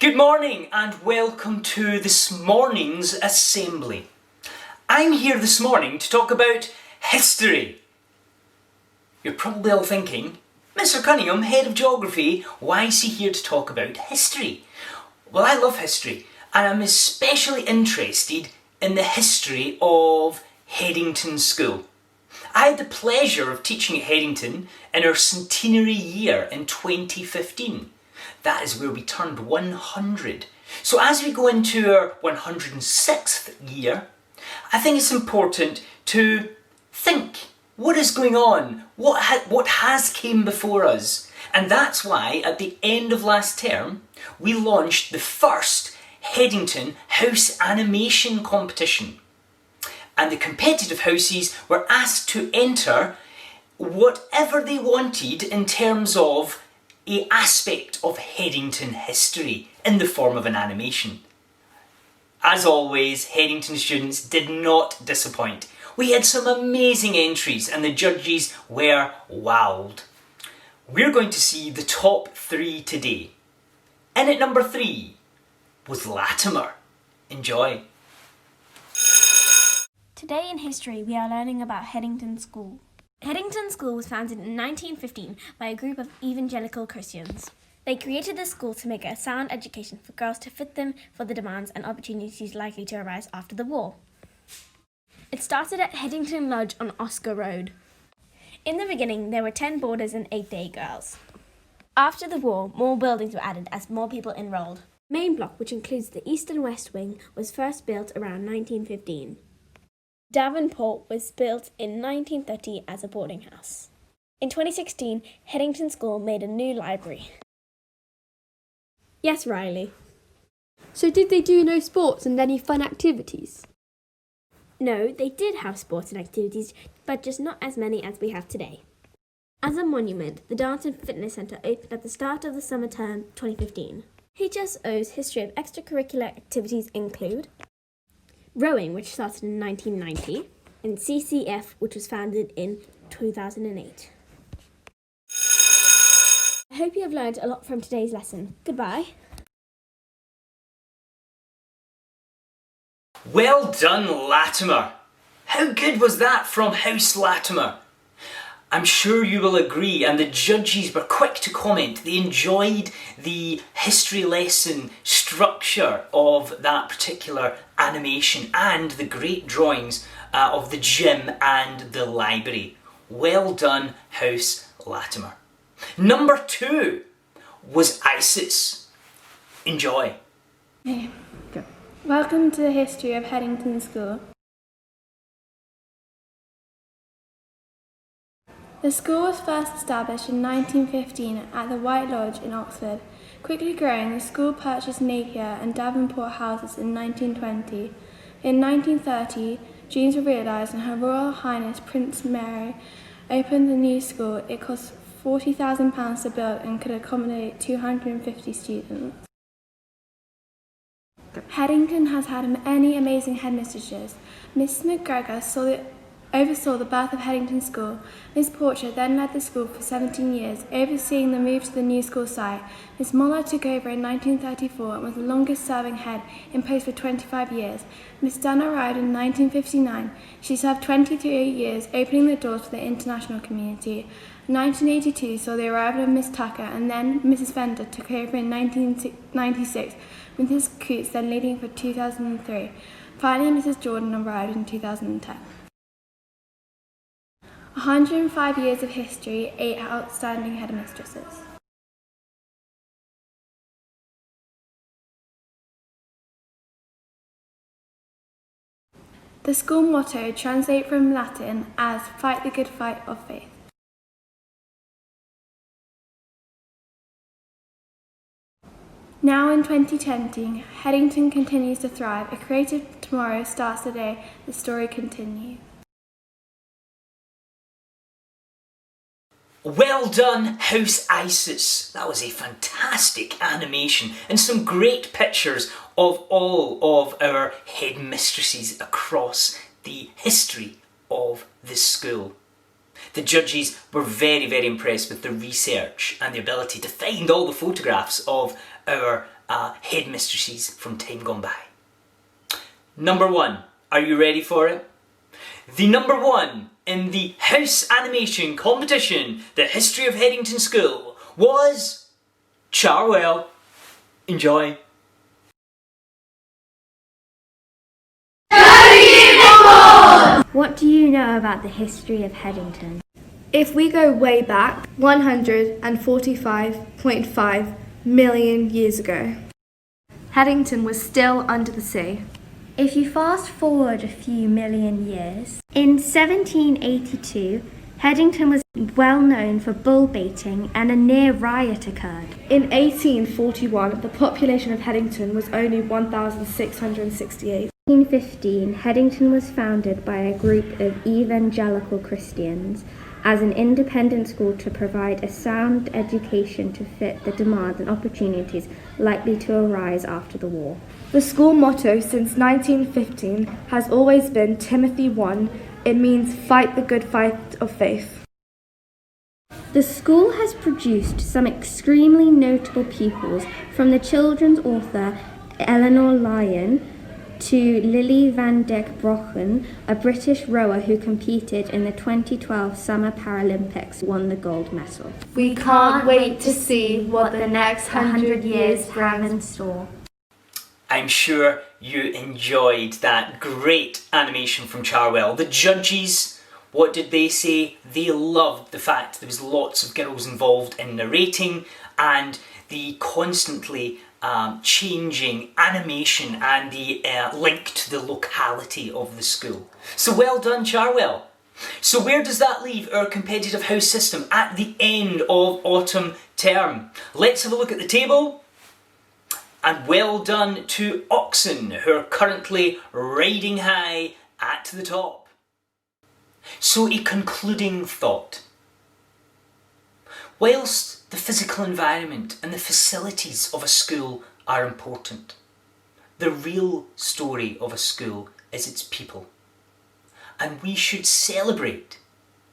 Good morning and welcome to this morning's assembly. I'm here this morning to talk about history. You're probably all thinking, Mr. Cunningham, Head of Geography, why is he here to talk about history? Well, I love history and I'm especially interested in the history of Headington School. I had the pleasure of teaching at Headington in our centenary year in 2015. That is where we turned 100. So as we go into our 106th year, I think it's important to think, what is going on? What has came before us? And that's why at the end of last term, we launched the first Hso House Animation competition. And the competitive houses were asked to enter whatever they wanted in terms of an aspect of Headington history in the form of an animation. As always, Headington students did not disappoint. We had some amazing entries and the judges were wowed. We're going to see the top 3 today. In at number 3 was Latimer. Enjoy. Today in history we are learning about Headington School. Headington School was founded in 1915 by a group of evangelical Christians. They created the school to make a sound education for girls to fit them for the demands and opportunities likely to arise after the war. It started at Headington Lodge on Oscar Road. In the beginning there were 10 boarders and 8 day girls. After the war, more buildings were added as more people enrolled. The main block, which includes the east and west wing, was first built around 1915. Davenport was built in 1930 as a boarding house. In 2016, Headington School made a new library. Yes, Riley. So did they do no sports and any fun activities? No, they did have sports and activities, but just not as many as we have today. As a monument, the Dance and Fitness Centre opened at the start of the summer term 2015. HSO's history of extracurricular activities include rowing, which started in 1990, and CCF, which was founded in 2008. I hope you have learned a lot from today's lesson. Goodbye. Well done, Latimer. How good was that from House Latimer? I'm sure you will agree, and the judges were quick to comment. They enjoyed the history lesson structure of that particular animation and the great drawings of the gym and the library. Well done, House Latimer. Number 2 was Isis. Enjoy. Okay, go. Welcome to the history of Headington School. The school was first established in 1915 at the White Lodge in Oxford. Quickly growing, the school purchased Napier and Davenport houses in 1920. In 1930, dreams were realised and Her Royal Highness Prince Mary opened the new school. It cost £40,000 to build and could accommodate 250 students. Headington has had many amazing headmistresses. Miss McGregor oversaw the birth of Headington School. Miss Porcher then led the school for 17 years, overseeing the move to the new school site. Miss Muller took over in 1934 and was the longest serving head in post for 25 years. Miss Dunn arrived in 1959. She served 23 years, opening the doors for the international community. 1982 saw the arrival of Miss Tucker, and then Mrs. Fender took over in 1996, with Mrs. Coots then leading for 2003. Finally, Mrs. Jordan arrived in 2010. 105 years of history, 8 outstanding headmistresses. The school motto translates from Latin as "Fight the good fight of faith." Now in 2020, Headington continues to thrive. A creative tomorrow starts today. The story continues. Well done, House Isis. That was a fantastic animation and some great pictures of all of our headmistresses across the history of the school. The judges were very, very impressed with the research and the ability to find all the photographs of our headmistresses from time gone by. Number 1, are you ready for it? The number 1 in the House Animation competition, the history of Headington School, was Charwell. Enjoy. What do you know about the history of Headington? If we go way back, 145.5 million years ago, Headington was still under the sea. If you fast forward a few million years, in 1782, Headington was well known for bull baiting and a near riot occurred. In 1841, the population of Headington was only 1,668. In 1815, Headington was founded by a group of evangelical Christians as an independent school to provide a sound education to fit the demands and opportunities likely to arise after the war. The school motto since 1915 has always been Timothy 1. It means fight the good fight of faith. The school has produced some extremely notable pupils, from the children's author Eleanor Lyon to Lily van der Brochen, a British rower who competed in the 2012 Summer Paralympics, won the gold medal. We can't wait to see what the next 100 years bring in store. I'm sure you enjoyed that great animation from Charwell. The judges, what did they say? They loved the fact there was lots of girls involved in narrating and the constantly changing animation and the link to the locality of the school. So well done, Charwell. So where does that leave our competitive house system at the end of autumn term? Let's have a look at the table. And well done to Oxen, who are currently riding high at the top. So a concluding thought. Whilst the physical environment and the facilities of a school are important, the real story of a school is its people. And we should celebrate,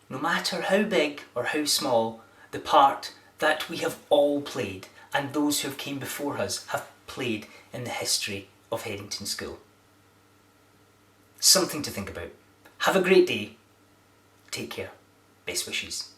no matter how big or how small, the part that we have all played and those who have came before us have played in the history of Headington School. Something to think about. Have a great day. Take care. Best wishes.